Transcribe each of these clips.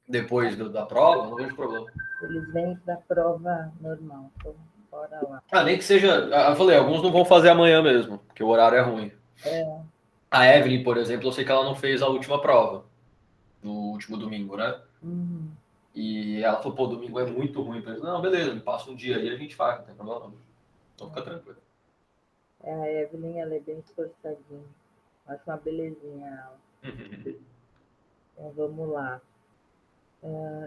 depois da prova, não vejo problema. Eles vêm para a prova normal, então bora lá. Ah, nem que seja. Eu falei, alguns não vão fazer amanhã mesmo, porque o horário é ruim. É, A Evelyn, por exemplo, eu sei que ela não fez a última prova, no último domingo, né? uhum. E ela falou, pô, domingo é muito ruim. Eu falei, não, beleza, me passa um dia aí, a gente faz, não tem problema não. Então fica tranquilo. A Evelyn, ela é bem esforçadinha. Acho uma belezinha ela. Então vamos lá.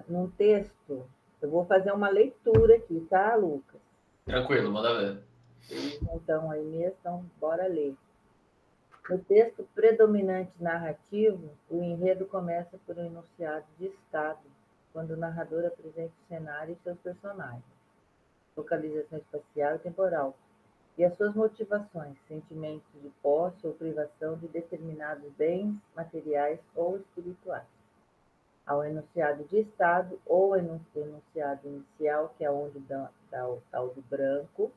Num texto, eu vou fazer uma leitura aqui, tá, Lucas? Tranquilo, manda ver. Eles não estão aí mesmo, então bora ler. No texto predominante narrativo, o enredo começa por um enunciado de estado, quando o narrador apresenta o cenário e seus personagens, localização espacial e temporal, e as suas motivações, sentimentos de posse ou privação de determinados bens materiais ou espirituais. Ao enunciado de estado ou enunciado inicial, que é onde dá o tal do branco,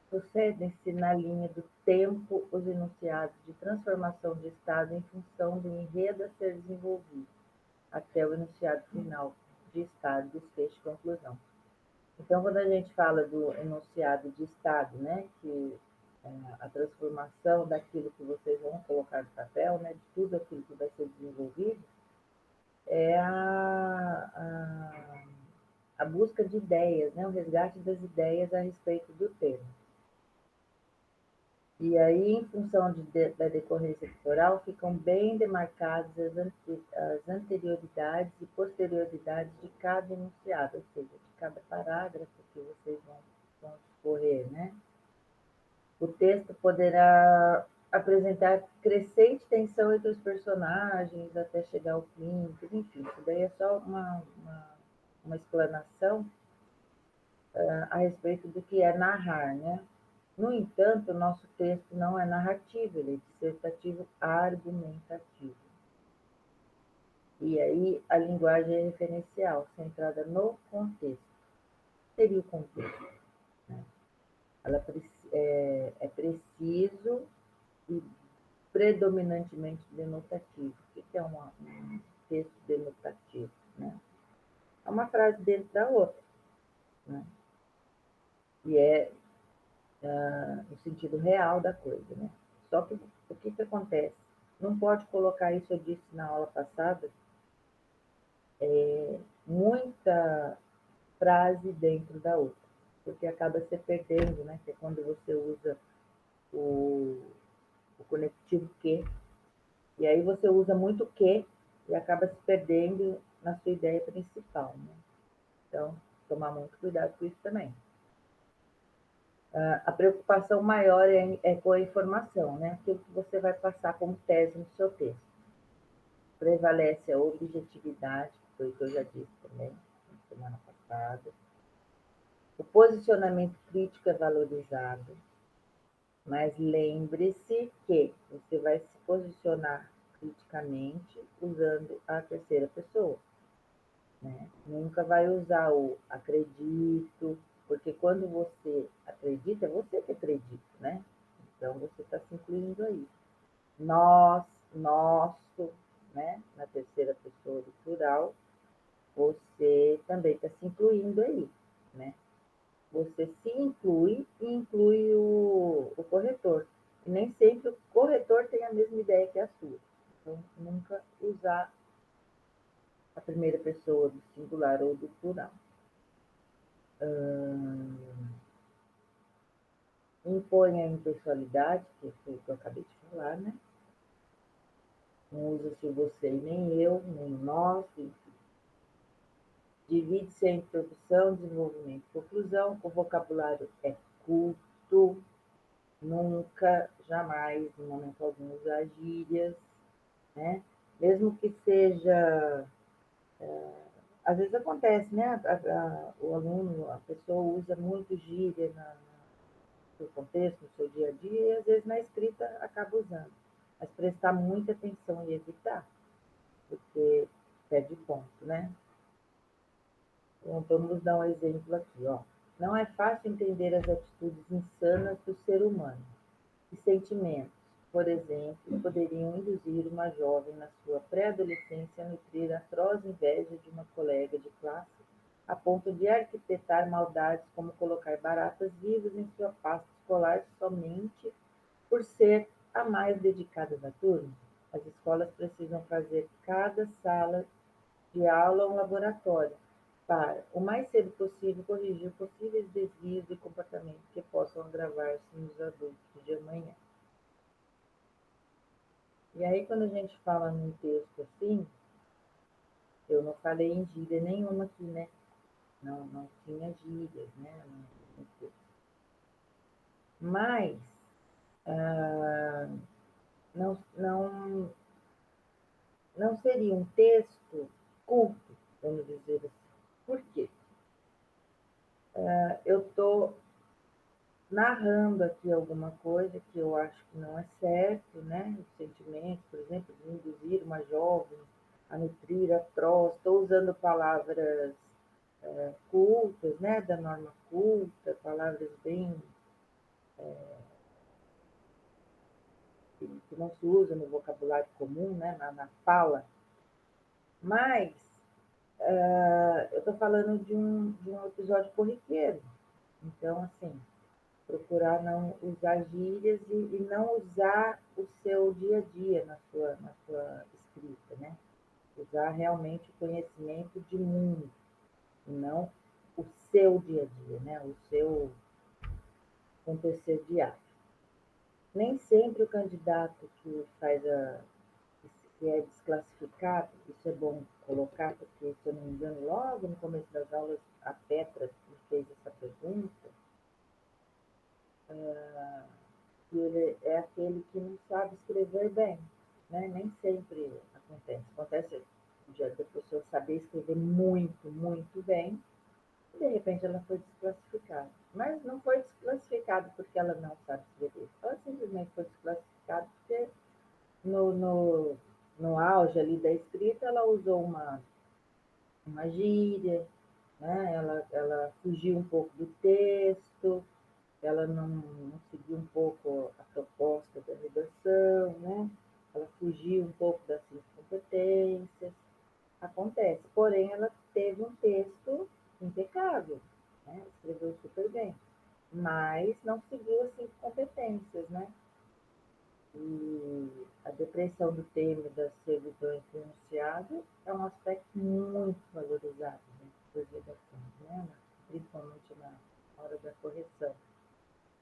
sucedem-se na linha do tempo os enunciados de transformação de estado em função do enredo a ser desenvolvido, até o enunciado final de estado, desfecho e conclusão. Então, quando a gente fala do enunciado de estado, né, que é a transformação daquilo que vocês vão colocar no papel, né, de tudo aquilo que vai ser desenvolvido, é a busca de ideias, né, o resgate das ideias a respeito do tema. E aí, em função da decorrência temporal, ficam bem demarcadas as anterioridades e posterioridades de cada enunciado, ou seja, de cada parágrafo que vocês vão discorrer, né? O texto poderá apresentar crescente tensão entre os personagens até chegar ao fim, enfim, isso daí é só uma explanação a respeito do que é narrar, né? No entanto, o nosso texto não é narrativo, ele é dissertativo argumentativo. E aí a linguagem é referencial, centrada no contexto. Seria o contexto. Né? Ela é preciso e predominantemente denotativo. O que é um texto denotativo? Né? É uma frase dentro da outra. Né? E é no sentido real da coisa. Né? Só que o que acontece? Não pode colocar isso, eu disse na aula passada, muita frase dentro da outra, porque acaba se perdendo, né? Que é quando você usa o, o conectivo que, e aí você usa muito que e acaba se perdendo na sua ideia principal, né? Então, tomar muito cuidado com isso também. A preocupação maior é com a informação, né? Aquilo que você vai passar como tese no seu texto. Prevalece a objetividade, que foi o que eu já disse também na semana passada. O posicionamento crítico é valorizado, mas lembre-se que você vai se posicionar criticamente usando a terceira pessoa. Né? Nunca vai usar o acredito, porque quando você acredita, é você que acredita, né? Então você está se incluindo aí. Nós, nosso, né? Na terceira pessoa do plural, você também está se incluindo aí, né? Você se inclui e inclui o corretor. E nem sempre o corretor tem a mesma ideia que a sua. Então, nunca usar a primeira pessoa do singular ou do plural. Impõe a impessoalidade, que foi o que eu acabei de falar, né? Não usa-se você e nem eu, nem nós, enfim. Divide-se a introdução, desenvolvimento e conclusão. O vocabulário é curto, nunca, jamais, em momento algum, usar gírias, né? Mesmo que seja. Às vezes acontece, né? O aluno, a pessoa usa muito gíria no seu contexto, no seu dia a dia, e às vezes na escrita acaba usando. Mas prestar muita atenção e evitar, porque perde ponto, né? Então, vamos dar um exemplo aqui, ó. Não é fácil entender as atitudes insanas do ser humano e sentimentos, por exemplo, poderiam induzir uma jovem na sua pré-adolescência a nutrir atroz inveja de uma colega de classe, a ponto de arquitetar maldades como colocar baratas vivas em sua pasta escolar somente por ser a mais dedicada da turma. As escolas precisam fazer cada sala de aula um laboratório para, o mais cedo possível, corrigir possíveis desvios de comportamento que possam agravar-se nos adultos de amanhã. E aí, quando a gente fala num texto assim, eu não falei em gíria nenhuma aqui, né? Não tinha gírias, né? Mas não, não, não seria um texto culto, vamos dizer assim. Por quê? Eu estou narrando aqui alguma coisa que eu acho que não é certo, né? O sentimento, por exemplo, de induzir uma jovem a nutrir atroz, estou usando palavras cultas, né? Da norma culta, palavras bem que não se usa no vocabulário comum, né? Na fala, mas eu estou falando de um episódio corriqueiro, então, assim, procurar não usar gírias e não usar o seu dia a dia na sua escrita, né? Usar realmente o conhecimento de mundo, e não o seu dia a dia, né? O seu acontecer diário. Nem sempre o candidato que é desclassificado, isso é bom colocar, porque, se eu não me engano, logo no começo das aulas, a Petra me fez essa pergunta, que ele é aquele que não sabe escrever bem, né? Nem sempre acontece. Acontece da pessoa saber escrever muito, muito bem, e de repente ela foi desclassificada. Mas não foi desclassificada porque ela não sabe escrever. Ela simplesmente foi desclassificada porque no, no, no auge ali da escrita ela usou uma gíria, né? Ela fugiu um pouco do texto, ela não seguiu um pouco a proposta da redação, né? Ela fugiu um pouco das suas competências. Acontece, porém, ela teve um texto impecável, né? Escreveu super bem, mas não seguiu as cinco competências, né? E a depressão do tema e das revisões do enunciado é um aspecto muito valorizado, né, das redações, né? Principalmente na hora da correção.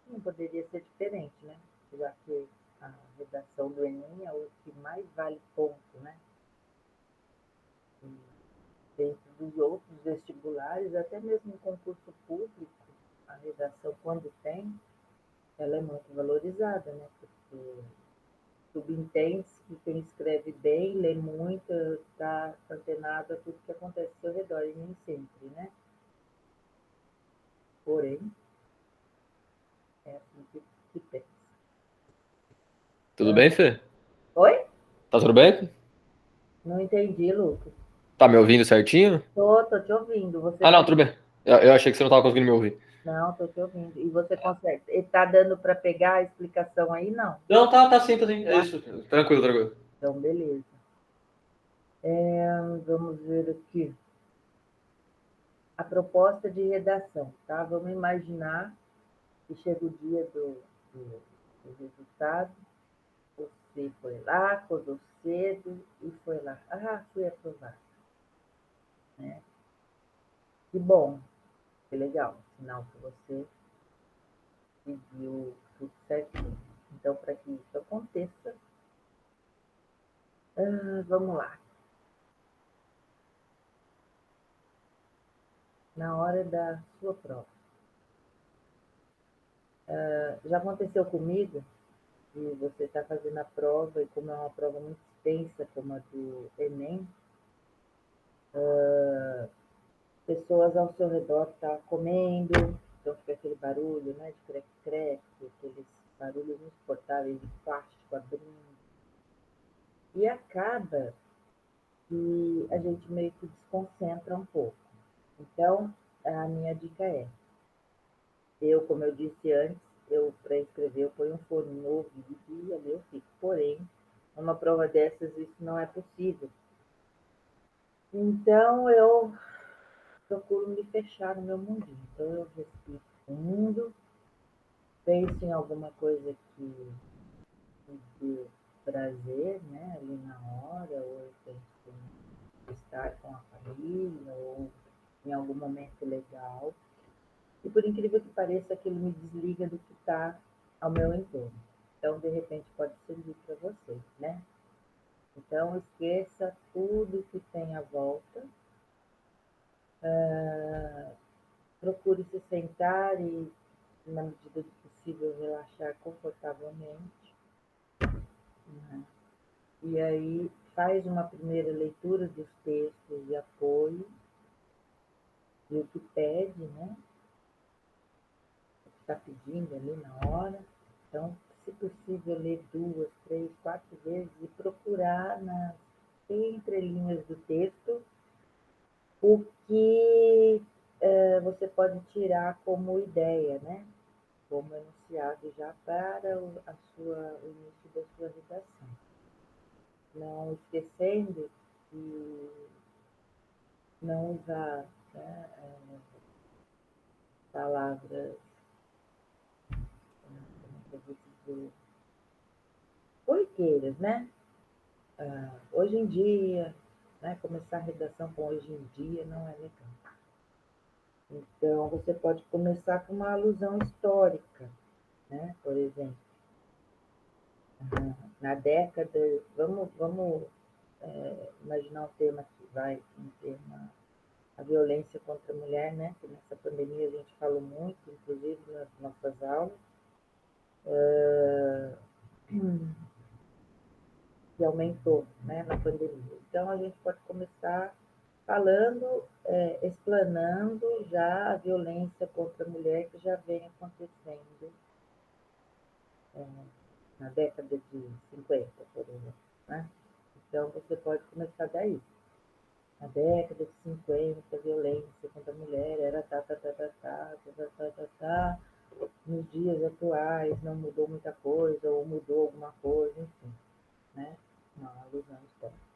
Não poderia ser diferente, né? Já que a redação do Enem é o que mais vale ponto, né? E dentro dos outros vestibulares, até mesmo em concurso público, a redação, quando tem, ela é muito valorizada, né? Porque subentende-se que quem escreve bem, lê muito, está antenado a tudo que acontece ao seu redor, e nem sempre, né? Porém, é assim que pensa. Tudo bem, Fê? Oi? Tá tudo bem? Não entendi, Lucas. Tá me ouvindo certinho? Tô te ouvindo. Você Ah, não, tudo bem. Eu achei que você não tava conseguindo me ouvir. Não, tô te ouvindo. E você consegue. Está dando para pegar a explicação aí? Não. Não, tá sim, tá sim. É Tá? isso. Tranquilo, tranquilo. Então, beleza. Vamos ver aqui. A proposta de redação, tá? Vamos imaginar que chega o dia do resultado. Você foi lá, acordou cedo e foi lá. Ah, fui aprovado. Né? Que bom, que legal. Sinal que você seguiu tudo certinho. Então, para que isso aconteça, vamos lá. Na hora da sua prova. Já aconteceu comigo de você estar fazendo a prova e como é uma prova muito extensa, como a do Enem, pessoas ao seu redor estão comendo, então fica aquele barulho, né, de creque-creque, aqueles barulhos insuportáveis de plástico abrindo. E acaba que a gente meio que desconcentra um pouco. Então, a minha dica é, como eu disse antes, eu para escrever, eu ponho um fone no ouvido e ali eu fico. Porém, numa prova dessas, isso não é possível. Então, eu procuro me fechar no meu mundinho. Então, eu respiro fundo, penso em alguma coisa que me dê prazer, né, ali na hora, ou eu penso em estar com a família, ou em algum momento legal. E por incrível que pareça, aquilo me desliga do que está ao meu entorno. Então, de repente, pode servir para vocês, né? Então, esqueça tudo que tem à volta. Procure se sentar e, na medida do possível, relaxar confortavelmente. Né? E aí, faz uma primeira leitura dos textos de apoio, e o que pede, né? O que está pedindo ali na hora. Então, se possível, ler 2, 3, 4 vezes e procurar nas entrelinhas do texto o que você pode tirar como ideia, né? Como enunciado já para o início da sua redação. Não esquecendo que não usar, né, palavras, como eu vou dizer, corriqueiras, né? Hoje em dia, né? Começar a redação com hoje em dia não é legal. Então, você pode começar com uma alusão histórica, né? Por exemplo, na década, vamos imaginar um tema que vai, um tema, a violência contra a mulher, né? Que nessa pandemia a gente falou muito, inclusive nas nossas aulas, que aumentou, né, na pandemia. Então, a gente pode começar falando, explanando já a violência contra a mulher que já vem acontecendo na década de 50, por exemplo, né? Então, você pode começar daí. Na década de 50, a violência contra a mulher era tá, tá, tá, tá, tá, tá, tá, tá, tá, tá. Nos dias atuais não mudou muita coisa, ou mudou alguma coisa, enfim, né? Uma alusão histórica.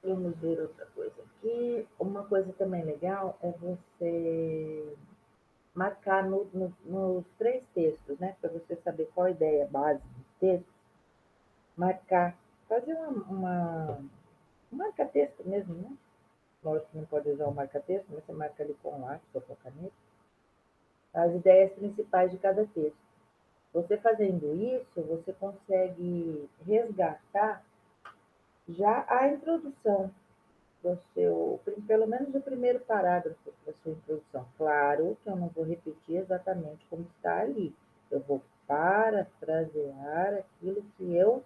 Vamos ver outra coisa aqui. Uma coisa também legal é você marcar nos 3 textos, né? Para você saber qual a ideia base dos textos, marcar, fazer um marca-texto mesmo, né? Lógico que não pode usar o marca-texto, mas você marca ali com o lápis ou com a caneta, as ideias principais de cada texto. Você fazendo isso, você consegue resgatar já a introdução do seu, pelo menos o primeiro parágrafo da sua introdução. Claro que eu não vou repetir exatamente como está ali. Eu vou parafrasear aquilo que eu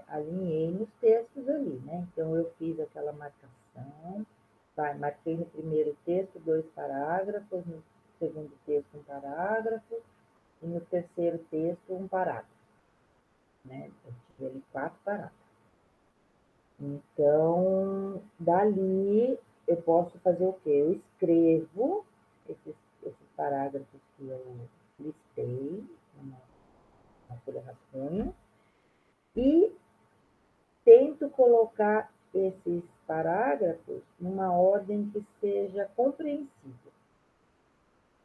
alinhei nos textos ali, né? Então, eu fiz aquela marcação, marquei no primeiro texto 2 parágrafos, no segundo texto 1 parágrafo, e no terceiro texto 1 parágrafo, né? Eu tive ali 4 parágrafos. Então, dali, eu posso fazer o quê? Eu escrevo esses parágrafos que eu listei na folha rascunho e tento colocar esses parágrafos numa ordem que seja compreensível.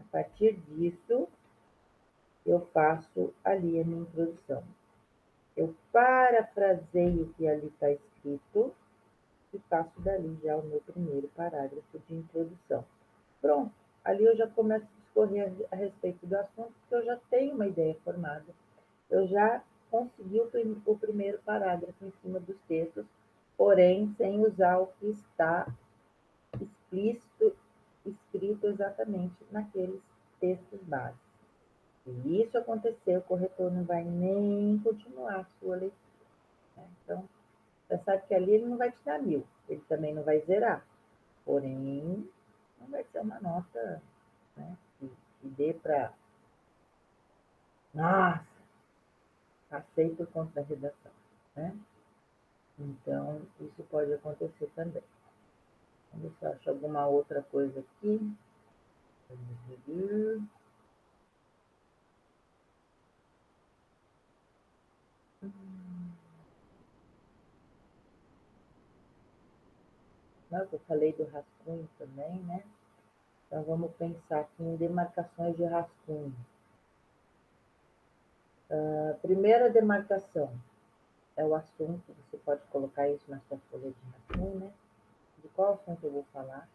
A partir disso, eu faço ali a minha introdução. Eu parafraseio o que ali está escrito e faço dali já o meu primeiro parágrafo de introdução. Pronto, ali eu já começo a discorrer a respeito do assunto, porque eu já tenho uma ideia formada. Eu já consegui o primeiro parágrafo em cima dos textos, porém sem usar o que está explícito, escrito exatamente naqueles textos básicos. Se isso acontecer, o corretor não vai nem continuar a sua leitura. Né? Então, você sabe que ali ele não vai te dar 1000, ele também não vai zerar, porém, não vai ser uma nota, né, que dê para, nossa, passei por conta da redação. Né? Então, isso pode acontecer também. Vamos ver se eu acho alguma outra coisa aqui. Nossa, eu falei do rascunho também, né? Então vamos pensar aqui em demarcações de rascunho. A primeira demarcação é o assunto, você pode colocar isso na sua folha de rascunho, né? De qual assunto eu vou falar?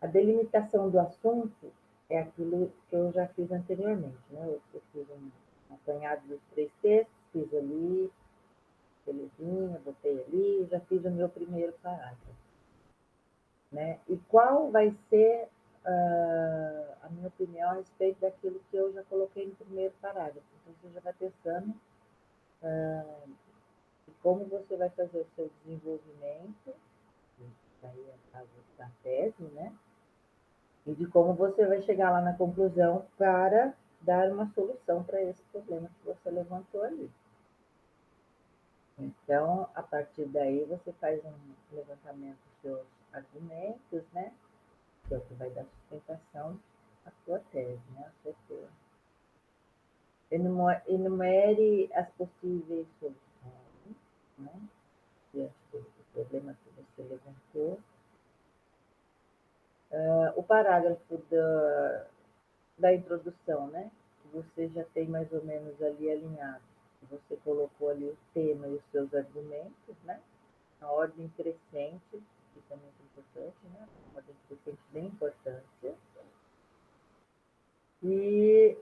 A delimitação do assunto é aquilo que eu já fiz anteriormente, né? Eu fiz um apanhado dos 3 textos, fiz ali, belezinha, botei ali, já fiz o meu primeiro parágrafo, né? E qual vai ser a minha opinião a respeito daquilo que eu já coloquei no primeiro parágrafo? Então, você já vai pensando de como você vai fazer o seu desenvolvimento, daí é a caso da tese, né? E de como você vai chegar lá na conclusão para dar uma solução para esse problema que você levantou ali. Então, a partir daí, você faz um levantamento dos seus argumentos, né? Que é o que vai dar sustentação à sua tese, né? À sua teoria. Enumere as possíveis soluções, né? Diante do problema que você levantou. O parágrafo da introdução, né? Que você já tem mais ou menos ali alinhado. Você colocou ali o tema e os seus argumentos, né? Na ordem crescente, isso é muito importante, né? Uma ordem crescente de importância. E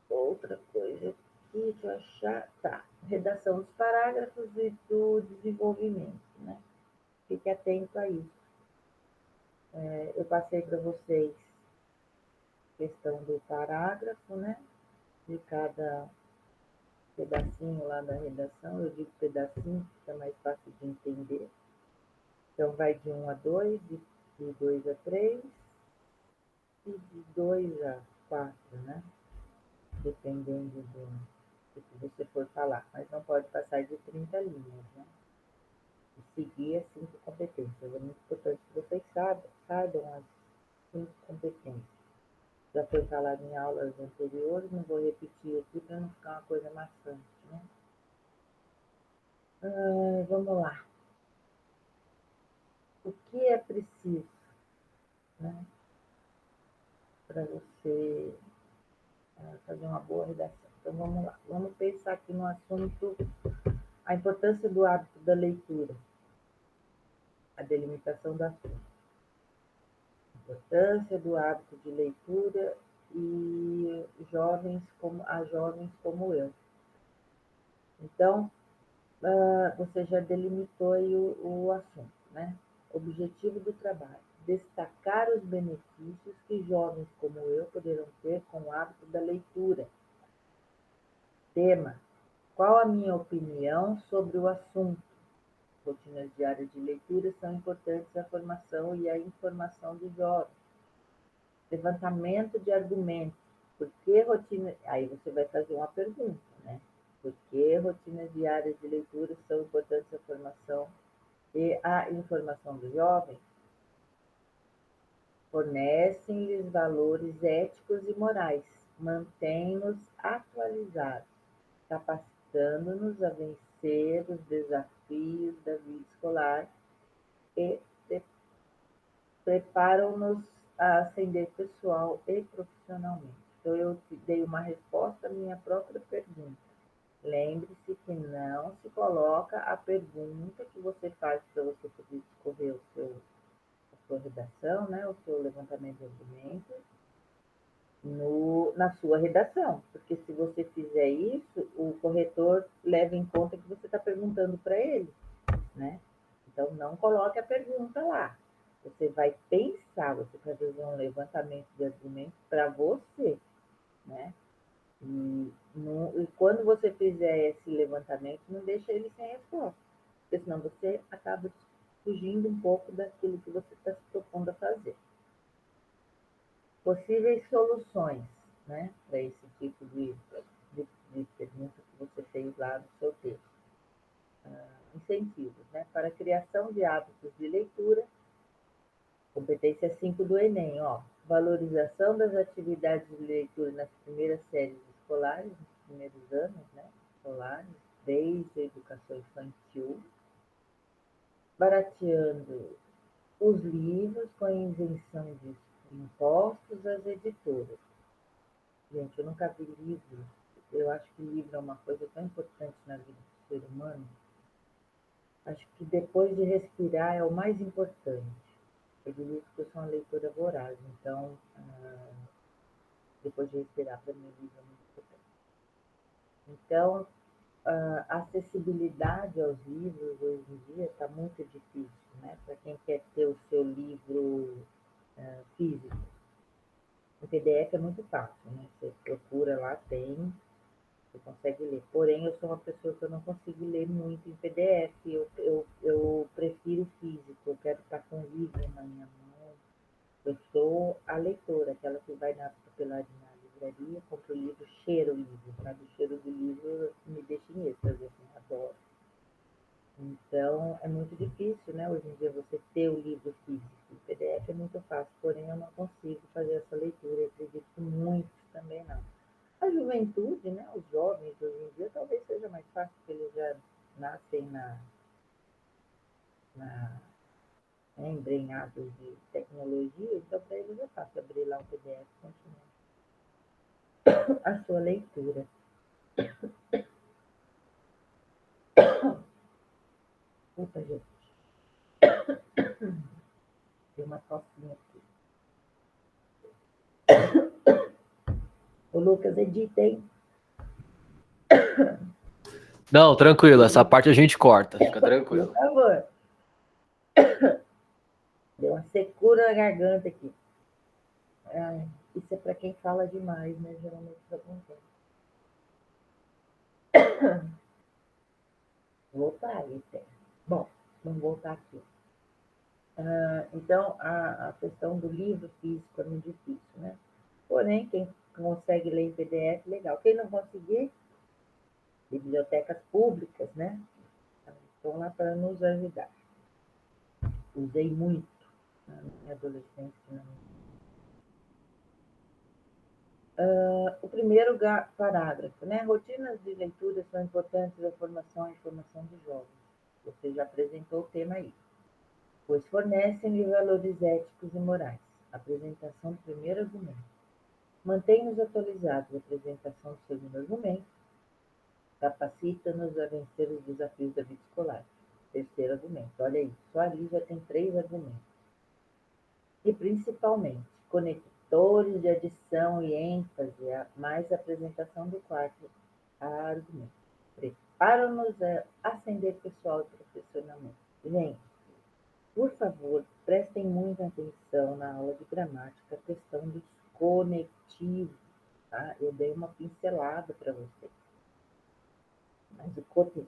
outra coisa aqui que eu achar, tá. Redação dos parágrafos e do desenvolvimento, né? Fique atento a isso. Eu passei para vocês a questão do parágrafo, né? De cada pedacinho lá da redação, eu digo pedacinho, fica mais fácil de entender. Então, vai de 1 a 2, de 2 a 3 e de 2 a 4, né? Dependendo do que você for falar. Mas não pode passar de 30 linhas, né? E seguir as 5 competências. É muito importante que vocês saibam as 5 competências. Já foi falado em aulas anteriores, não vou repetir aqui para não ficar uma coisa maçante, né? Vamos lá. O que é preciso, né, para você fazer uma boa redação? Então, vamos lá. Vamos pensar aqui no assunto, a importância do hábito da leitura, a delimitação do assunto. A importância do hábito de leitura e jovens como eu. Então, você já delimitou aí o assunto, né? Objetivo do trabalho: destacar os benefícios que jovens como eu poderão ter com o hábito da leitura. Tema: qual a minha opinião sobre o assunto? Rotinas diárias de leitura são importantes à formação e à informação dos jovens. Levantamento de argumentos. Por que rotina... Aí você vai fazer uma pergunta, né? Por que rotinas diárias de leitura são importantes à formação e à informação dos jovens? Fornecem-lhes valores éticos e morais, mantêm-nos atualizados, capacitando-nos a vencer os desafios da vida escolar e preparam-nos a ascender pessoal e profissionalmente. Então, eu te dei uma resposta à minha própria pergunta. Lembre-se que não se coloca a pergunta que você faz para você poder discorrer a sua redação, né, o seu levantamento de argumentos, na sua redação, porque se você fizer isso, o corretor leva em conta que você está perguntando para ele, né? Então, não coloque a pergunta lá. Você vai pensar, você vai fazer um levantamento de argumentos para você, né? E quando você fizer esse levantamento, não deixa ele sem resposta, porque senão você acaba fugindo um pouco daquilo que você está se propondo a fazer. Possíveis soluções, né, para esse tipo de pergunta que você fez lá no seu texto. Incentivos, né, para a criação de hábitos de leitura Competência 5 do Enem, ó. Valorização das atividades de leitura nas primeiras séries escolares, nos primeiros anos, né? Escolares, desde a educação infantil. Barateando os livros com a isenção de impostos às editoras. Gente, eu nunca vi livro. Eu acho que livro é uma coisa tão importante na vida do ser humano. Acho que depois de respirar é o mais importante. Eu digo isso porque eu sou uma leitora voraz, então, depois de respirar, para mim, o livro é muito importante. Então, a acessibilidade aos livros hoje em dia está muito difícil, né? Para quem quer ter o seu livro físico. O PDF é muito fácil, né? Você procura lá, tem, você consegue ler. Porém, eu sou uma pessoa que eu não consigo ler muito em PDF. Eu prefiro físico, eu quero estar com o livro na minha mão. Eu sou a leitora, aquela que vai na papelaria, na livraria, compra o livro, cheira o livro, sabe? O cheiro do livro me deixa em êxtase, assim, adoro. Então, é muito difícil, né, hoje em dia, você ter o livro físico. O PDF é muito fácil, porém eu não consigo fazer essa leitura. Eu acredito que muitos também não. A juventude, né, os jovens hoje em dia, talvez seja mais fácil, porque eles já nascem embrenhados de tecnologia, então para eles é fácil abrir lá o PDF e continuar a sua leitura. Puta, gente, tem uma tocinha aqui. O Lucas edita, hein? Não, tranquilo, essa parte a gente corta, fica tranquilo. Por favor. Deu uma secura na garganta aqui. Isso é para quem fala demais, né? Geralmente isso acontece. Voltar, Esther. Bom, vamos voltar aqui. Então, a questão do livro físico é muito difícil, né? Porém, quem consegue ler em PDF, legal. Quem não conseguir, bibliotecas públicas, né? Estão lá para nos ajudar. Usei muito na minha adolescência. O primeiro parágrafo, né? Rotinas de leitura são importantes para a formação e formação dos jovens. Você já apresentou o tema aí. Pois fornecem-lhe valores éticos e morais. Apresentação do primeiro argumento. Mantém-nos atualizados. Apresentação do segundo argumento. Capacita-nos a vencer os desafios da vida escolar. Terceiro argumento. Olha aí, só ali já tem 3 argumentos. E principalmente, conectores de adição e ênfase, mais a apresentação do quarto argumento. Preparam-nos a ascender pessoal e profissionalmente. Gente, por favor, prestem muita atenção na aula de gramática, a questão dos conectivos, tá? Eu dei uma pincelada para vocês. Mas o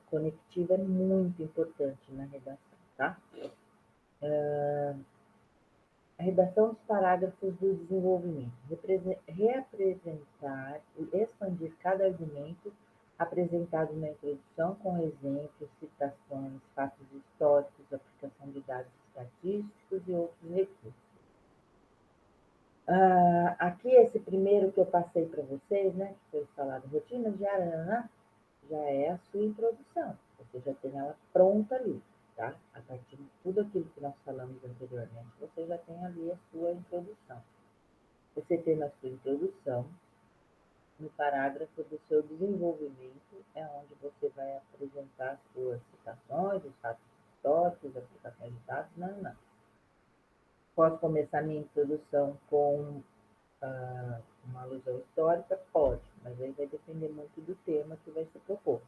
conectivo é muito importante na redação, tá? A redação dos parágrafos do desenvolvimento. Reapresentar e expandir cada argumento apresentado na introdução com exemplos, citações, fatos históricos, aplicação de dados estatísticos e outros recursos. Aqui, esse primeiro que eu passei para vocês, né, que foi falado, rotina diária, já é a sua introdução. Você já tem ela pronta ali, tá? A partir de tudo aquilo que nós falamos anteriormente, você já tem ali a sua introdução. Você tem na sua introdução, no parágrafo do seu desenvolvimento, é onde você vai apresentar as suas citações, os fatos históricos, aplicações de dados, não. Posso começar minha introdução com uma alusão histórica? Pode, mas aí vai depender muito do tema que vai ser proposto.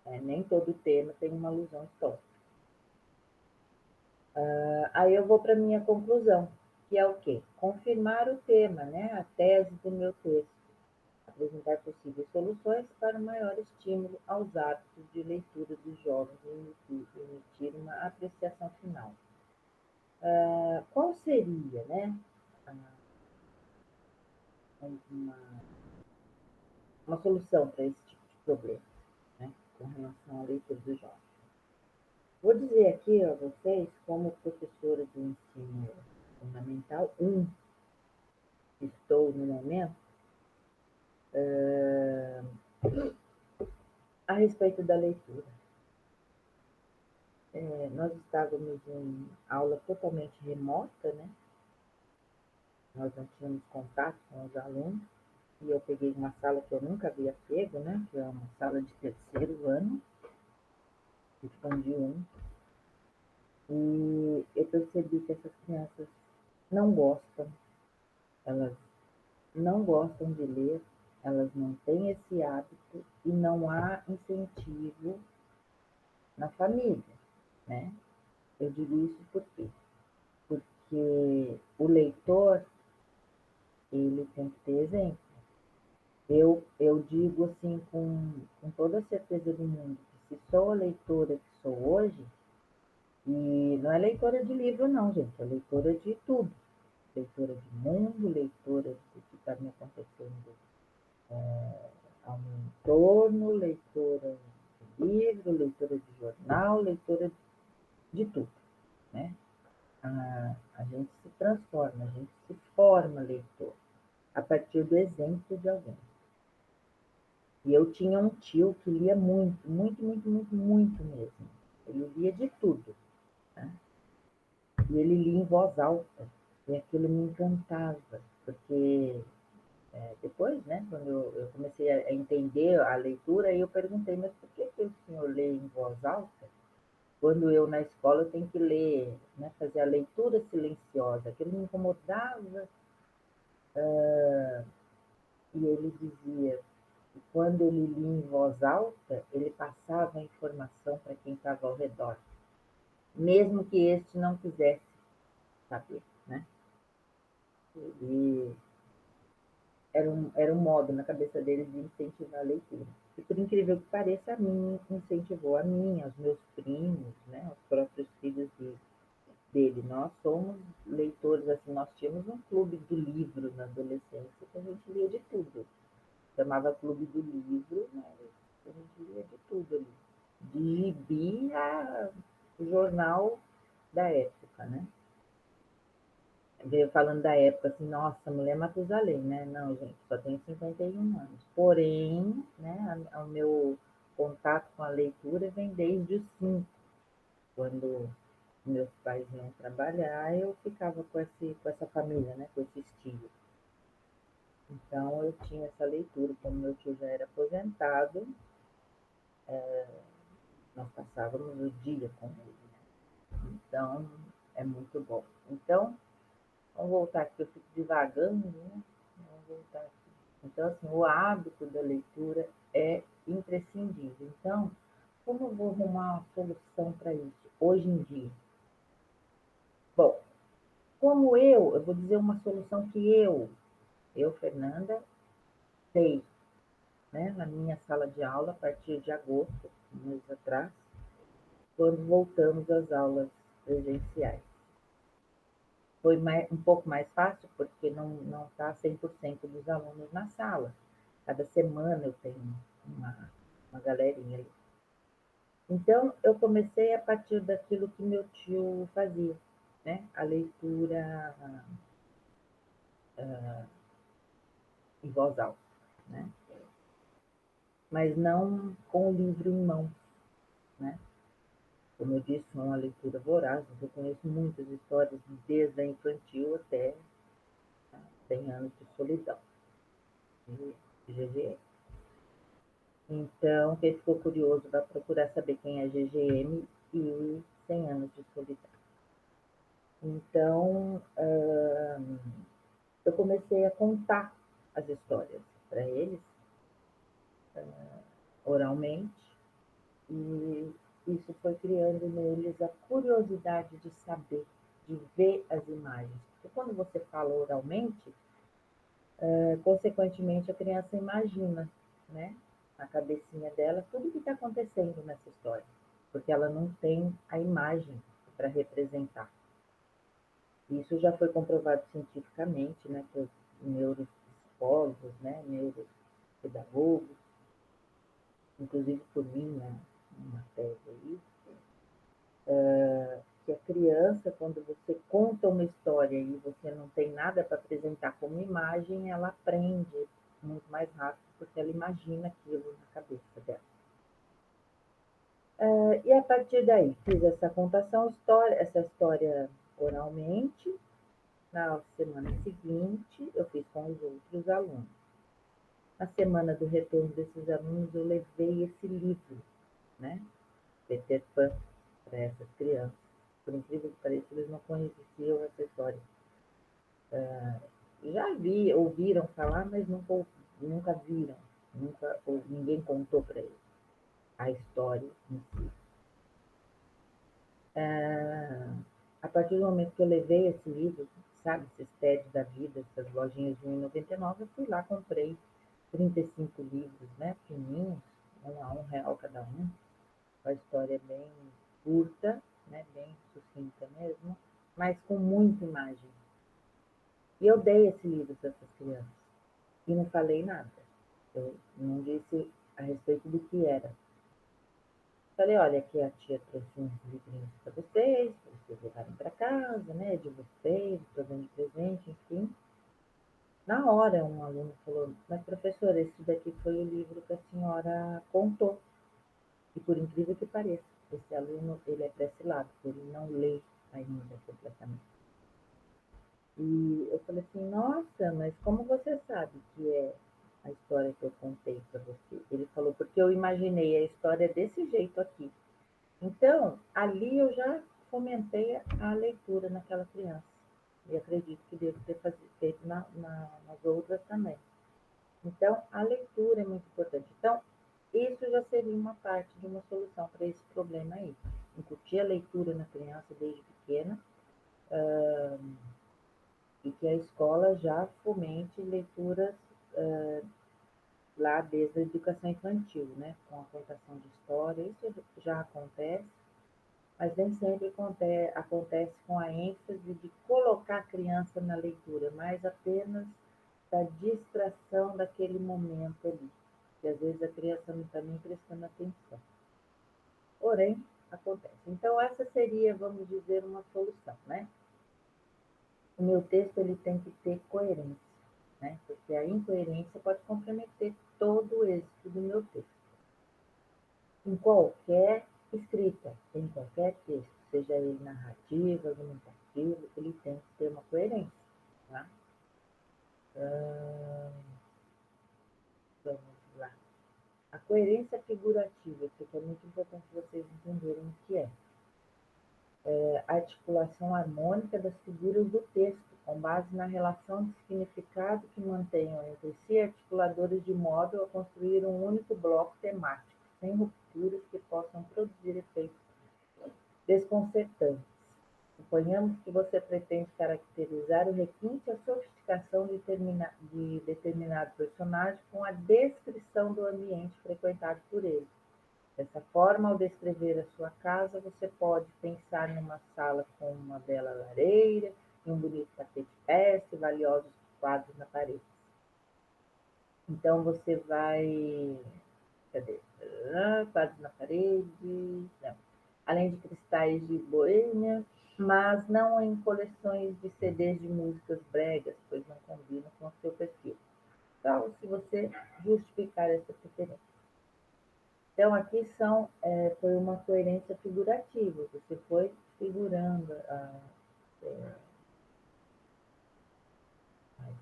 Nem todo tema tem uma alusão histórica. Aí eu vou para a minha conclusão, que é o quê? Confirmar o tema, né? A tese do meu texto. Apresentar possíveis soluções para um maior estímulo aos hábitos de leitura dos jovens e emitir uma apreciação final. Qual seria, né? Uma solução para esse tipo de problema, né? Com relação à leitura dos jovens. Vou dizer aqui a vocês, como professora de ensino Fundamental 1, estou no momento, a respeito da leitura. Nós estávamos em aula totalmente remota, né? Nós não tínhamos contato com os alunos, e eu peguei uma sala que eu nunca havia pego, né? Que é uma sala de terceiro ano, de Fundi 1, e eu percebi que essas crianças não gostam, elas não gostam de ler, elas não têm esse hábito e não há incentivo na família, né? Eu digo isso por quê? Porque o leitor, ele tem que ter exemplo. Eu digo assim com toda a certeza do mundo, que se sou a leitora que sou hoje, e não é leitora de livro não, gente, é leitora de tudo. Leitora de mundo, leitora do que está me acontecendo ao meu entorno, leitora de livro, leitora de jornal, leitora de tudo, né? A gente se transforma, a gente se forma leitor a partir do exemplo de alguém. E eu tinha um tio que lia muito, muito, muito, muito, muito mesmo. Ele lia de tudo, né? E ele lia em voz alta, e aquilo me encantava, porque depois, né, quando eu comecei a entender a leitura, aí eu perguntei, mas por que o senhor lê em voz alta? Quando eu, na escola, eu tenho que ler, né, fazer a leitura silenciosa, aquilo me incomodava, e ele dizia que quando ele lia em voz alta, ele passava a informação para quem estava ao redor, mesmo que este não quisesse saber, né? Ele era um modo na cabeça dele de incentivar a leitura. E por incrível que pareça, a mim incentivou a mim, aos meus primos, né, aos próprios filhos dele. Nós somos leitores, assim, nós tínhamos um clube do livro na adolescência, que a gente lia de tudo. Chamava Clube do Livro, mas a gente lia de tudo ali. De gibi a jornal da época, né? Veio falando da época assim, nossa, mulher Matusalém, né? Não, gente, só tenho 51 anos. Porém, né, o meu contato com a leitura vem desde os 5, quando meus pais iam trabalhar, eu ficava com essa família, né, com esses tios. Então, eu tinha essa leitura, como meu tio já era aposentado, nós passávamos o dia com ele, né? Então, é muito bom. Então, vamos voltar aqui, eu fico divagando, né? Vamos voltar aqui. Então, assim, o hábito da leitura é imprescindível. Então, como eu vou arrumar uma solução para isso hoje em dia? Bom, como eu vou dizer uma solução que eu, Fernanda, dei, né, na minha sala de aula a partir de agosto, um mês atrás, quando voltamos às aulas presenciais. Foi um pouco mais fácil, porque não está 100% dos alunos na sala. Cada semana eu tenho uma galerinha ali. Então, eu comecei a partir daquilo que meu tio fazia, né? A leitura em voz alta, né? Mas não com o livro em mão, né? Como eu disse, é uma leitura voraz, eu conheço muitas histórias, desde a infantil até 100 anos de solidão, de GGM. Então, quem ficou curioso vai procurar saber quem é GGM e 100 anos de solidão. Então, eu comecei a contar as histórias para eles, oralmente, e isso foi criando neles a curiosidade de saber, de ver as imagens. Porque quando você fala oralmente, consequentemente a criança imagina, né, na cabecinha dela tudo o que está acontecendo nessa história, porque ela não tem a imagem para representar. Isso já foi comprovado cientificamente, né, por neuropsicólogos, né, neuropedagogos, inclusive por mim, né, uma tese aí, que a criança, quando você conta uma história e você não tem nada para apresentar como imagem, ela aprende muito mais rápido, porque ela imagina aquilo na cabeça dela. E a partir daí, fiz essa contação, essa história oralmente. Na semana seguinte, eu fiz com os outros alunos. Na semana do retorno desses alunos, eu levei esse livro, né? Peter Pan, para essas crianças. Por incrível que pareça, eles não conheciam essa história. Já ouviram falar, mas nunca viram, ou ninguém contou para eles a história em si. A partir do momento que eu levei esse livro, sabe, esses TED da vida, essas lojinhas de R$1,99, eu fui lá, comprei 35 livros, né, fininhos, R$1 cada um, uma história bem curta, né, bem sucinta mesmo, mas com muita imagem. E eu dei esse livro para essas crianças e não falei nada. Eu não disse a respeito do que era. Falei, olha, aqui a tia trouxe uns livrinhos para vocês levarem para casa, né, de vocês, estou dando de presente, enfim. Na hora, um aluno falou, mas professora, esse daqui foi o livro que a senhora contou. E por incrível que pareça, esse aluno, ele é pré-silado, ele não lê ainda completamente. E eu falei assim, nossa, mas como você sabe que é a história que eu contei para você? Ele falou, porque eu imaginei a história desse jeito aqui. Então, ali eu já fomentei a leitura naquela criança. E acredito que devo ter feito nas outras também. Então, a leitura é muito importante. Então, isso já seria uma parte de uma solução para esse problema aí. Incutir a leitura na criança desde pequena, e que a escola já fomente leituras lá desde a educação infantil, né? Com a contação de história, isso já acontece, mas nem sempre acontece com a ênfase de colocar a criança na leitura, mas apenas da distração daquele momento ali, que às vezes a criança não está nem prestando atenção. Porém, acontece. Então, essa seria, vamos dizer, uma solução, né? O meu texto ele tem que ter coerência, né? Porque a incoerência pode comprometer todo o êxito do meu texto. Em qualquer escrita, em qualquer texto, seja ele narrativo, argumentativo, ele tem que ter uma coerência, tá? Vamos lá. A coerência figurativa, isso aqui é muito importante vocês entenderem o que é. A articulação harmônica das figuras do texto, com base na relação de significado que mantenham entre si articuladores de modo a construir um único bloco temático, sem rupturas que possam produzir efeitos desconcertantes. Suponhamos que você pretende caracterizar o requinte e a sofisticação de determinado personagem com a descrição do ambiente frequentado por ele. Dessa forma, ao descrever a sua casa, você pode pensar numa sala com uma bela lareira, um bonito tapete persa e valiosos quadros na parede. Então, você vai... Cadê? Quadros na parede... Não. Além de cristais de boêmia, mas não em coleções de CDs de músicas bregas, pois não combinam com o seu perfil. Então, se você justificar essa preferência. Então, aqui foi uma coerência figurativa, você foi figurando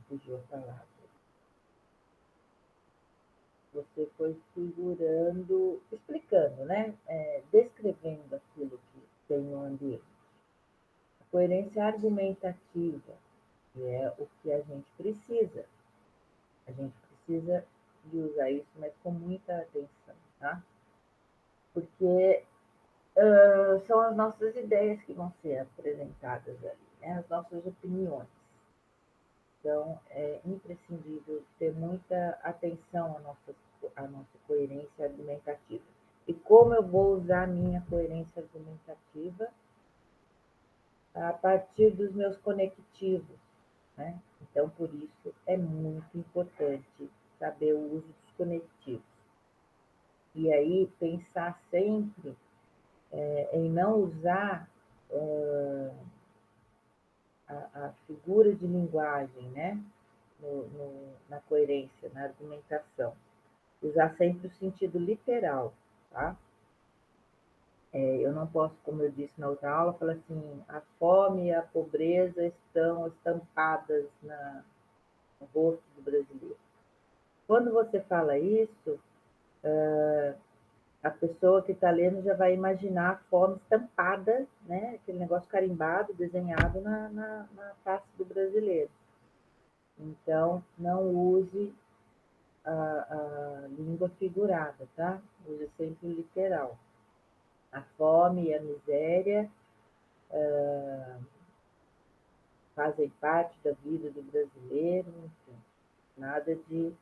fugiu a palavra. Você foi figurando, explicando, né? Descrevendo aquilo que tem no ambiente. A coerência argumentativa, que é o que a gente precisa. A gente precisa de usar isso, mas com muita atenção, tá? Porque são as nossas ideias que vão ser apresentadas ali, né? As nossas opiniões. Então, é imprescindível ter muita atenção à nossa coerência argumentativa. E como eu vou usar a minha coerência argumentativa? A partir dos meus conectivos, né? Então, por isso, é muito importante saber o uso dos conectivos. E aí, pensar sempre em não usar a figura de linguagem, né? Na coerência, na argumentação. Usar sempre o sentido literal, tá? Eu não posso, como eu disse na outra aula, falar assim, a fome e a pobreza estão estampadas no rosto do brasileiro. Quando você fala isso, a pessoa que está lendo já vai imaginar a fome estampada, né? Aquele negócio carimbado, desenhado na face do brasileiro. Então, não use a língua figurada, tá? Use sempre o literal. A fome e a miséria fazem parte da vida do brasileiro, enfim, nada de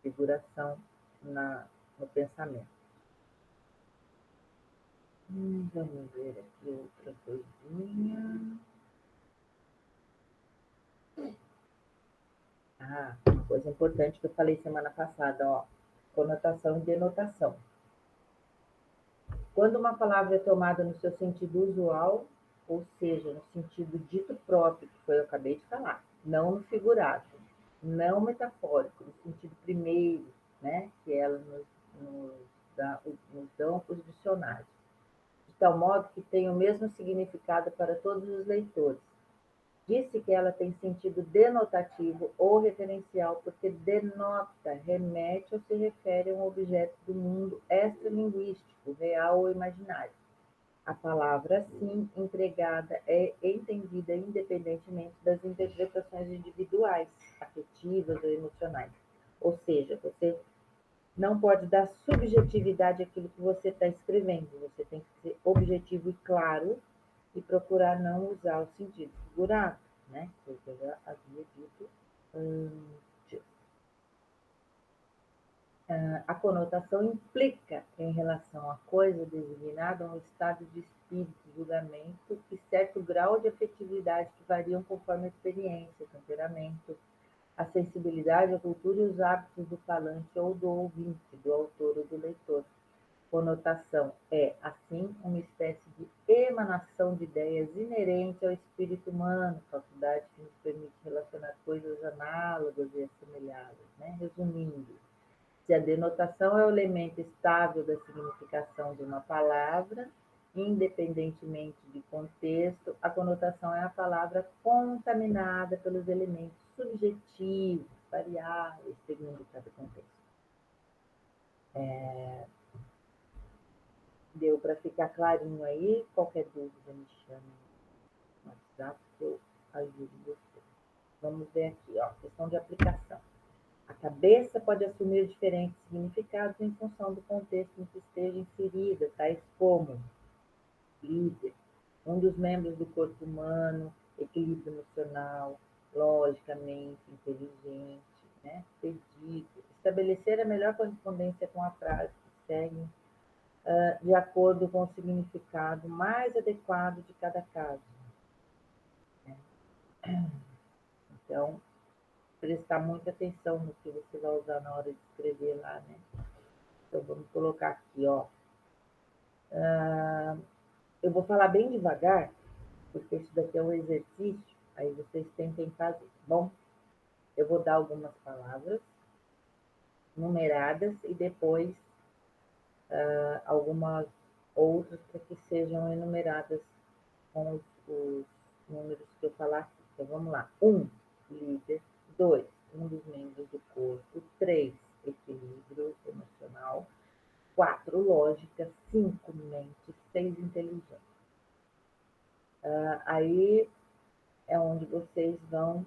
figuração no pensamento. Vamos ver aqui outra coisinha. Uma coisa importante que eu falei semana passada, ó, conotação e denotação. Quando uma palavra é tomada no seu sentido usual, ou seja, no sentido dito próprio, que foi o que eu acabei de falar, não no figurado, não metafórico, no sentido primeiro, né, que ela nos dão os dicionários, de tal modo que tem o mesmo significado para todos os leitores. Disse que ela tem sentido denotativo ou referencial, porque denota, remete ou se refere a um objeto do mundo extralinguístico, real ou imaginário. A palavra, assim, empregada é entendida independentemente das interpretações individuais, afetivas ou emocionais. Ou seja, você não pode dar subjetividade àquilo que você está escrevendo. Você tem que ser objetivo e claro e procurar não usar o sentido figurado, né? Foi o que eu já havia dito antes. A conotação implica, em relação à coisa designada, um estado de espírito, julgamento e certo grau de afetividade que variam conforme a experiência, temperamento, a sensibilidade, a cultura e os hábitos do falante ou do ouvinte, do autor ou do leitor. Conotação é, assim, uma espécie de emanação de ideias inerente ao espírito humano, faculdade que nos permite relacionar coisas análogas e assemelhadas, né? Resumindo, se a denotação é o elemento estável da significação de uma palavra, independentemente de contexto, a conotação é a palavra contaminada pelos elementos subjetivos, variáveis, segundo cada contexto. Deu para ficar clarinho aí? Qualquer dúvida me chame no WhatsApp que eu ajudo você. Vamos ver aqui, ó, questão de aplicação. A cabeça pode assumir diferentes significados em função do contexto em que esteja inserida, tais como líder, um dos membros do corpo humano, equilíbrio emocional, logicamente, inteligente, né? Pedido, estabelecer a melhor correspondência com a frase que segue, de acordo com o significado mais adequado de cada caso. Então, prestar muita atenção no que você vai usar na hora de escrever lá, né? Então, vamos colocar aqui, ó. Eu vou falar bem devagar, porque isso daqui é um exercício, aí vocês tentem fazer. Bom, eu vou dar algumas palavras numeradas e depois algumas outras para que sejam enumeradas com os números que eu falar aqui. Então, vamos lá. 1, líder. 2, um dos membros do corpo. 3, equilíbrio emocional. 4, lógica. 5, mente. 6, inteligência. Aí é onde vocês vão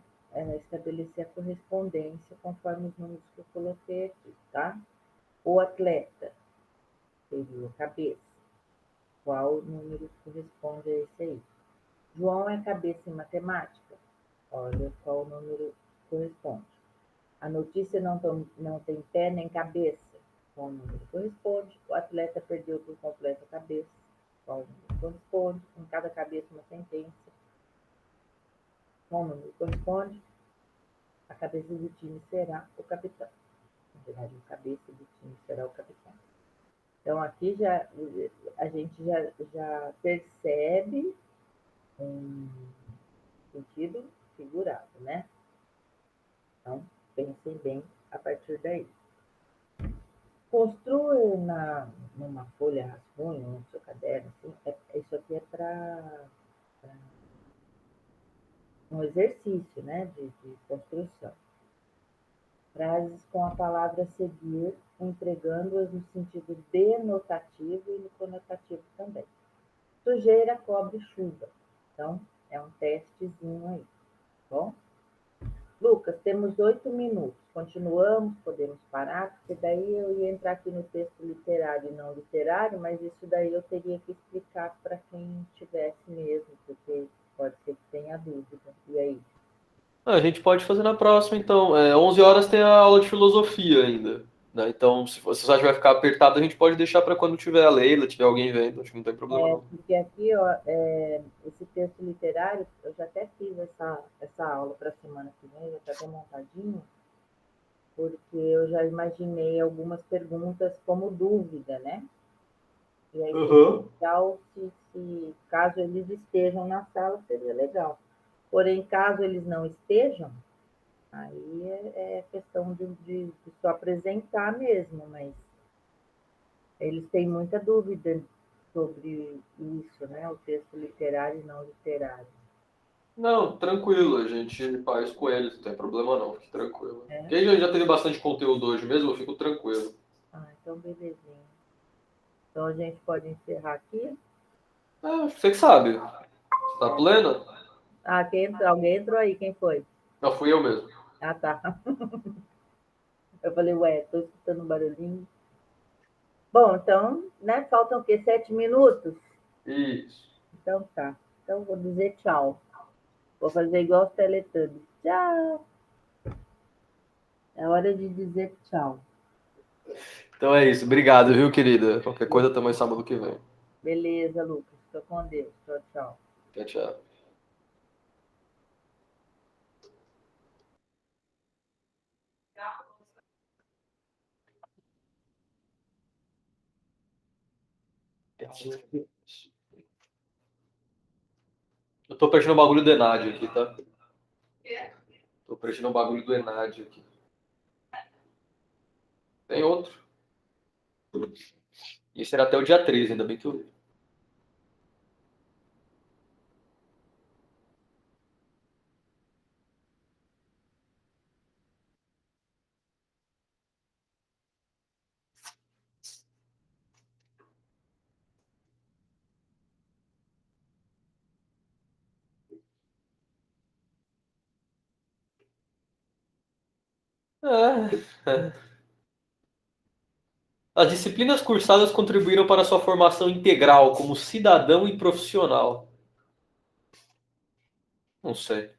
estabelecer a correspondência conforme os números que eu coloquei aqui, tá? O atleta seria a cabeça. Qual número corresponde a esse aí? João é cabeça em matemática. Olha qual número corresponde. A notícia não tem pé nem cabeça. Qual número corresponde? O atleta perdeu por completo a cabeça. Qual número corresponde? Em cada cabeça uma sentença. Qual número corresponde? A cabeça do time será o capitão. Na verdade, o cabeça do time será o capitão. Então, aqui a gente já percebe um sentido figurado, né? Então, pensem bem a partir daí. Construa numa folha rascunho, no seu caderno, assim, isso aqui é para um exercício, né, de construção. Frases com a palavra a seguir, empregando-as no sentido denotativo e no conotativo também. Sujeira cobre chuva. Então, é um testezinho aí, tá bom? Lucas, temos 8 minutos. Continuamos, podemos parar, porque daí eu ia entrar aqui no texto literário e não literário, mas isso daí eu teria que explicar para quem tivesse mesmo, porque pode ser que tenha dúvida. E aí? A gente pode fazer na próxima, então. 11 horas tem a aula de filosofia ainda, né? Então, se você acha que vai ficar apertado, a gente pode deixar para quando tiver a Leila, tiver alguém vendo. Acho que não tem problema, não. Porque aqui, ó, esse texto literário, eu já até fiz essa aula para a semana que vem, já está até montadinho, porque eu já imaginei algumas perguntas como dúvida, né? E aí seria Uhum. legal caso eles estejam na sala, seria legal. Porém, caso eles não estejam, aí é questão de só apresentar mesmo, mas eles têm muita dúvida sobre isso, né? O texto literário e não literário. Não, tranquilo, a gente faz com eles, não tem problema não, fique tranquilo. Né? Porque já teve bastante conteúdo hoje mesmo, eu fico tranquilo. Ah, então belezinha. Então a gente pode encerrar aqui. Você que sabe. Você tá plena? Ah, alguém entrou aí, quem foi? Não, fui eu mesmo. Ah, tá. Eu falei, ué, tô escutando um barulhinho. Bom, então, né? Faltam o quê? 7 minutos? Isso. Então tá. Então vou dizer tchau. Vou fazer igual os Teletubbies. Tchau! É hora de dizer tchau. Então é isso. Obrigado, viu, querida? Qualquer coisa também sábado que vem. Beleza, Lucas. Fica com Deus. Tchau, tchau. Tchau, tchau. Eu tô preenchendo o bagulho do Enadio aqui, tá? Tô preenchendo o bagulho do Enadio aqui. Tem outro. Isso era até o dia 13, ainda bem que eu. É. As disciplinas cursadas contribuíram para sua formação integral como cidadão e profissional. Não sei.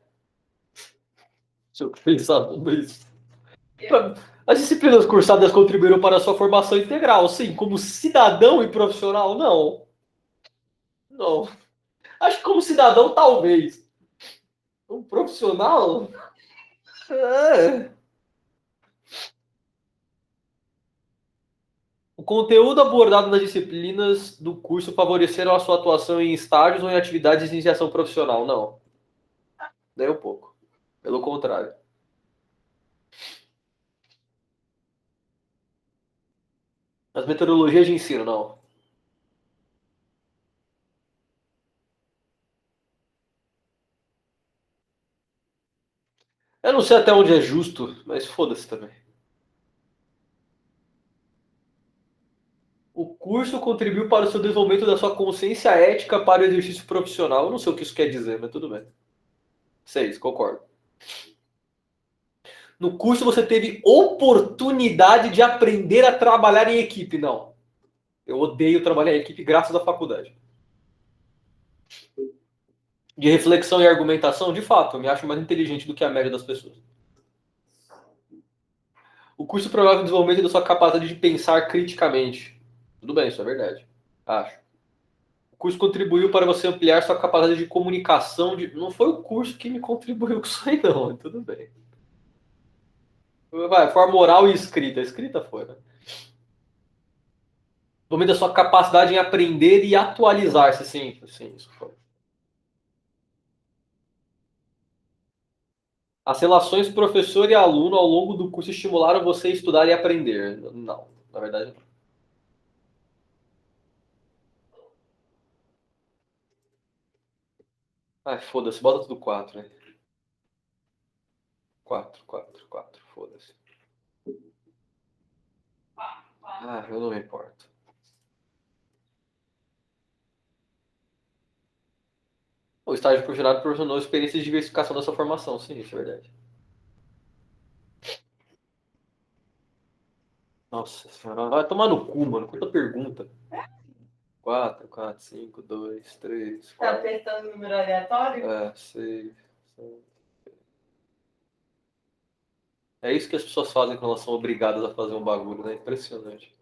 Se eu pensar sobre isso. As disciplinas cursadas contribuíram para sua formação integral, sim. Como cidadão e profissional, não. Não. Acho que como cidadão, talvez. Um profissional? É. O conteúdo abordado nas disciplinas do curso favoreceram a sua atuação em estágios ou em atividades de iniciação profissional? Não. Nem um pouco. Pelo contrário. As metodologias de ensino, não. Eu não sei até onde é justo, mas foda-se também. O curso contribuiu para o seu desenvolvimento da sua consciência ética para o exercício profissional. Eu não sei o que isso quer dizer, mas tudo bem. 6, concordo. No curso você teve oportunidade de aprender a trabalhar em equipe. Não. Eu odeio trabalhar em equipe graças à faculdade. De reflexão e argumentação, de fato, eu me acho mais inteligente do que a média das pessoas. O curso promove o desenvolvimento da sua capacidade de pensar criticamente. Tudo bem, isso é verdade. Acho. O curso contribuiu para você ampliar sua capacidade de comunicação. Não foi o curso que me contribuiu com isso aí, não. Tudo bem. Vai, forma oral e escrita. A escrita foi, né? Desenvolvimento da sua capacidade em aprender e atualizar-se, sim, sim, isso foi. As relações professor e aluno ao longo do curso estimularam você a estudar e aprender. Não, na verdade não. Ai, foda-se, bota tudo 4, né? 4, 4, 4, foda-se. Ah, eu não me importo. O estágio profissional proporcionou experiências de diversificação da sua formação, sim, isso é verdade. Nossa senhora, vai tomar no cu, mano. Quanta pergunta. 4, 4, 5, 2, 3, Tá 4. apertando o número aleatório? É, 6. É isso que as pessoas fazem quando elas são obrigadas a fazer um bagulho, né? Impressionante.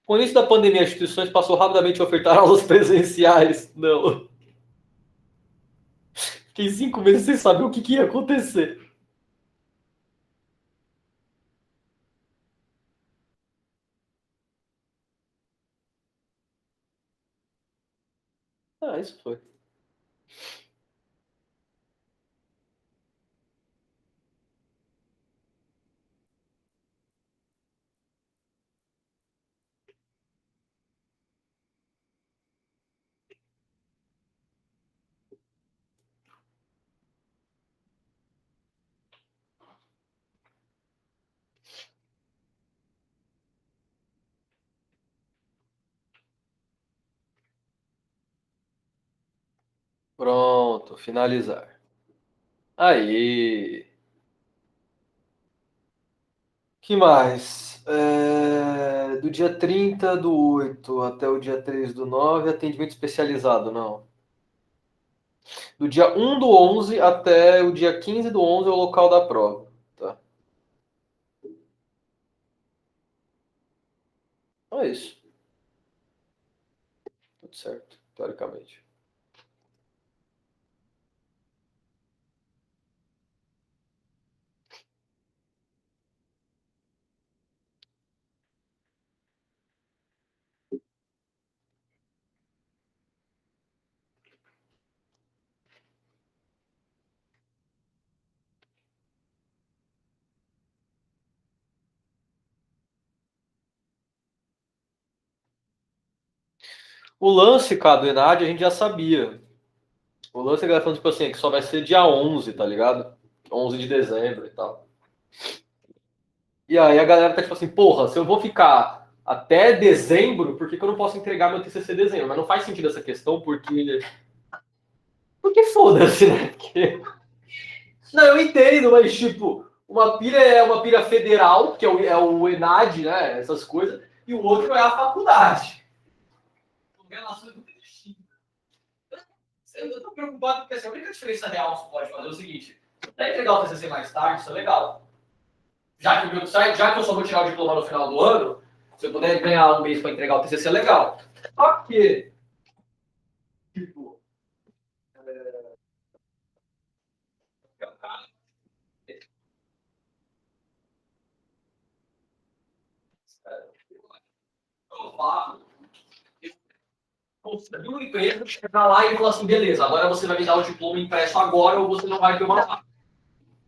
Com o início da pandemia, as instituições passou rapidamente a ofertar aulas presenciais. Não. Fiquei 5 meses sem saber o que ia acontecer. Ah, isso foi. Pronto, finalizar. Aí. Que mais? Do dia 30/8 até o dia 3/9, atendimento especializado, não. Do dia 1/11 até o dia 15/11 é o local da prova. Tá. Então é isso. Tudo certo, teoricamente. O lance, cara, do Enad, a gente já sabia. O lance é que ela falando, tipo assim, que só vai ser dia 11, tá ligado? 11 de dezembro e tal. E aí a galera tá tipo assim, porra, se eu vou ficar até dezembro, por que eu não posso entregar meu TCC em dezembro? Mas não faz sentido essa questão, porque... Porque foda-se, né? Porque... Não, eu entendo, mas tipo, uma pilha é uma pilha federal, que é o Enad, né? Essas coisas, e o outro é a faculdade. Relações muito distintas. Eu tô preocupado porque assim, a única diferença real que você pode fazer é o seguinte: para entregar o TCC mais tarde, isso é legal. Já que eu só vou tirar o diploma no final do ano, se eu puder ganhar um mês para entregar o TCC, é legal. Só que, tipo, eu falo, construir uma empresa, chegar lá e falar assim, beleza, agora você vai me dar o diploma impresso agora ou você não vai ter uma.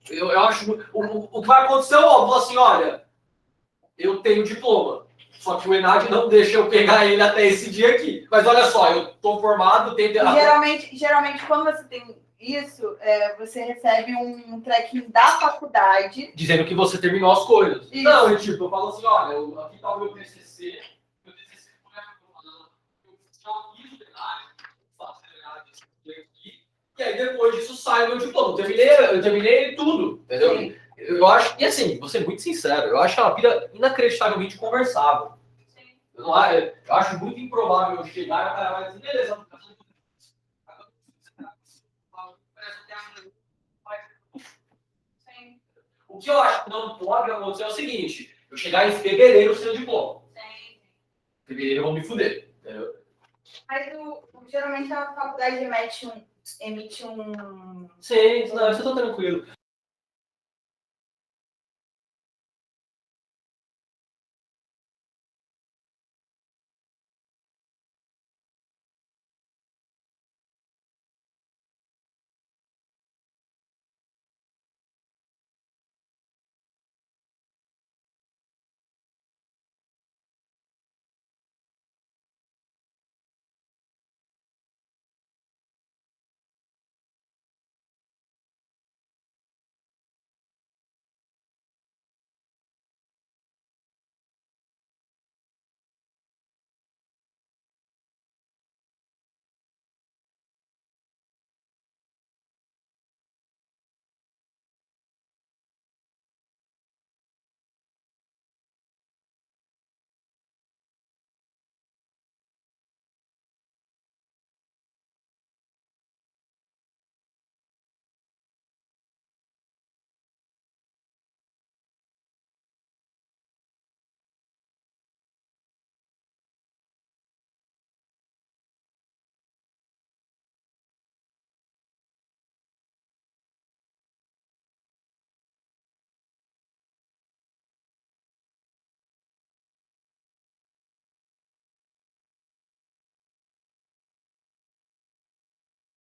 Eu acho. O que vai acontecer é óbvio, assim, olha, eu tenho diploma. Só que o Enad não deixa eu pegar ele até esse dia aqui. Mas olha só, eu tô formado, tenho. Geralmente, quando você tem isso, você recebe um tracking da faculdade. Dizendo que você terminou as coisas. Isso. Não, eu falo assim, olha, aqui tá o meu TCC foi aprovado, eu já fiz o detalhe, faço aqui, e aí depois disso sai o meu diploma. Eu terminei tudo, entendeu? Sim. Eu acho, e assim, vou ser muito sincero, eu acho uma vida inacreditavelmente conversável. Sim. Eu acho muito improvável eu chegar e o cara vai dizer, beleza, Sim. o que eu acho que não pode acontecer é o seguinte: eu chegar em fevereiro sem diploma. Sim. Em fevereiro eu vou me fuder, entendeu? Mas geralmente a faculdade emite um. Sim, não, isso eu tô tranquilo.